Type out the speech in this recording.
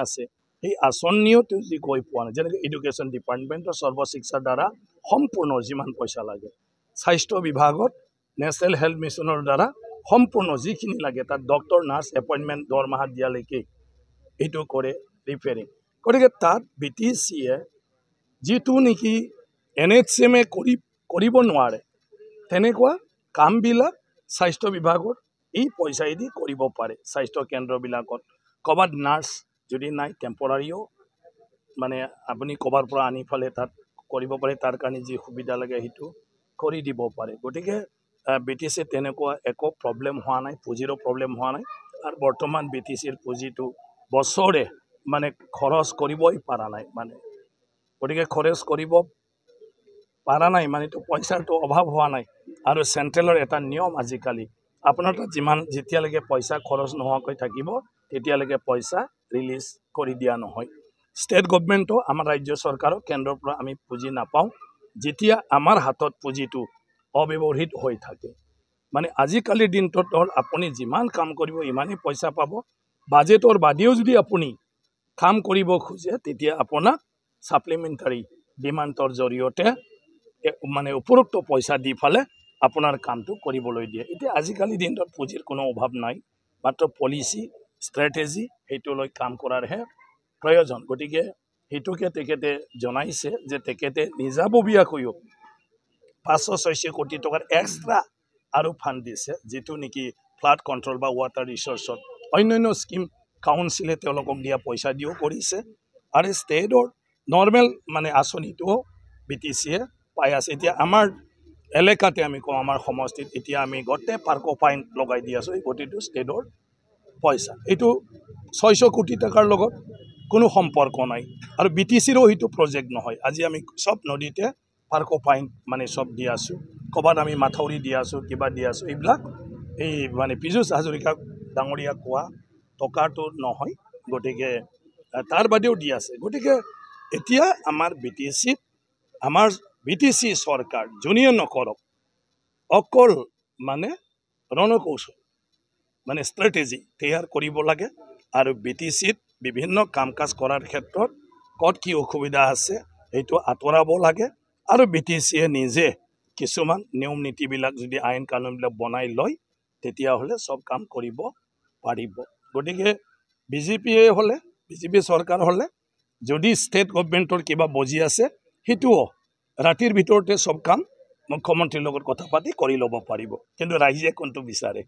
আছে এই আঁচনিওতো যি গৈ পোৱা নাই যেনেকৈ এডুকেশ্যন ডিপাৰ্টমেণ্টৰ সৰ্বশিক্ষাৰ দ্বাৰা সম্পূৰ্ণ যিমান পইচা লাগে স্বাস্থ্য বিভাগত নেশ্যনেল হেল্থ মিছনৰ দ্বাৰা সম্পূৰ্ণ যিখিনি লাগে তাত ডক্টৰ নাৰ্ছ এপইণ্টমেণ্ট দৰমহা দিয়ালৈকে এইটো কৰে ৰিপেয়াৰিং গতিকে তাত BTCয়ে যিটো নেকি NHMে কৰিব নোৱাৰে তেনেকুৱা কামবিলাক স্বাস্থ্য বিভাগত এই পইচাইদি কৰিব পাৰে স্বাস্থ্য কেন্দ্ৰবিলাকত ক'ৰবাত নাৰ্ছ যদি নাই টেম্পৰাৰীও মানে আপুনি ক'ৰবাৰ পৰা আনি ফালে তাত কৰিব পাৰে তাৰ কাৰণে যি সুবিধা লাগে সেইটো কৰি দিব পাৰে গতিকে BTC তেনেকুৱা একো প্ৰব্লেম হোৱা নাই পুঁজিৰো প্ৰব্লেম হোৱা নাই আৰু বৰ্তমান BTCৰ পুঁজিটো বছৰে মানে খৰচ কৰিবই পৰা নাই মানে গতিকে খৰচ কৰিব পাৰা নাই মানে তো পইচাৰটো অভাৱ হোৱা নাই আৰু চেণ্ট্ৰেলৰ এটা নিয়ম আজিকালি আপোনাৰ তাত যিমান যেতিয়ালৈকে পইচা খৰচ নোহোৱাকৈ থাকিব তেতিয়ালৈকে পইচা ৰিলিজ কৰি দিয়া নহয় ষ্টেট গভৰ্ণমেণ্টও আমাৰ ৰাজ্য চৰকাৰৰ কেন্দ্ৰৰ পৰা আমি পুঁজি নাপাওঁ যেতিয়া আমাৰ হাতত পুঁজিটো অব্যৱহৃত হৈ থাকে মানে আজিকালিৰ দিনটোত আপুনি যিমান কাম কৰিব ইমানেই পইচা পাব বাজেটৰ বাদেও যদি আপুনি কাম কৰিব খোজে তেতিয়া আপোনাক সাপ্লিমেণ্টাৰী ডিমাণ্ডৰ জৰিয়তে মানে উপৰোক্ত পইচা দি ফালে আপোনাৰ কামটো কৰিবলৈ দিয়ে এতিয়া আজিকালি দিনটোত পুঁজিৰ কোনো অভাৱ নাই মাত্ৰ পলিচি ষ্ট্ৰেটেজি সেইটো লৈ কাম কৰাৰহে প্ৰয়োজন গতিকে সেইটোকে তেখেতে জনাইছে যে তেখেতে নিজাববীয়াকৈও 500-600 কোটি টকাৰ এক্সট্ৰা আৰু ফাণ্ড দিছে যেটো নেকি ফ্লাড কন্ট্ৰোল বা ওয়াটাৰ ৰিসোৰ্সত অন্যান্য স্কিম কাউন্সিলে তেওঁলোকক দিয়া পইচা দিও কৰিছে আৰু ষ্টেটৰ নৰ্মেল মানে আঁচনিটো BTCয়ে পাই আছে এতিয়া আমাৰ এলেকাতে আমি কওঁ আমাৰ সমষ্টিত এতিয়া আমি গটে পাৰ্কো ফাইন লগাই দি আছো এই গটিটো ষ্টেটৰ পইচা এইটো 600 কোটি টাকাৰ লগত কোনো সম্পৰ্ক নাই আৰু BTCৰো হিটো প্ৰজেক্ট নহয় আজি আমি সব নদীতে পাৰ্কো ফাইন মানে সব দি আছো কবাত আমি মাথাউৰি দি আছো কিবা দি আছো এইবিলাক এই মানে পীযুষ হাজৰিকা ডাঙৰীয়া কোৱা টকাটো নহয় গটিকে তাৰ বাদেও দি আছে গটিকে এতিয়া আমাৰ BTC সৰকাৰ জুনিয়ে নকৰক অকল মানে ৰণকৌশল মানে স্ট্ৰ্যাটেজি তৈয়াৰ কৰিব লাগে আৰু BTCত বিভিন্ন কাম কাজ কৰাৰ ক্ষেত্ৰত কত কি অসুবিধা আছে এইটো আতৰাব লাগে আৰু BTCয়ে নিজে কিছুমান নিয়ম নীতিবিলাক যদি আইন কানুনবিলাক বনাই লয় তেতিয়া হলে সব কাম কৰিব পাৰিব গটিকে বিজেপি সৰকাৰ হলে যদি স্টেট গভৰ্ণমেণ্টৰ কিবা বজি আছে হিতুও ৰাতিৰ ভিতৰতে সব কাম মুখ্যমন্ত্ৰীৰ লগত কথা পাতি কৰি ল'ব পাৰিব কিন্তু ৰাইজে কোনটো বিচাৰে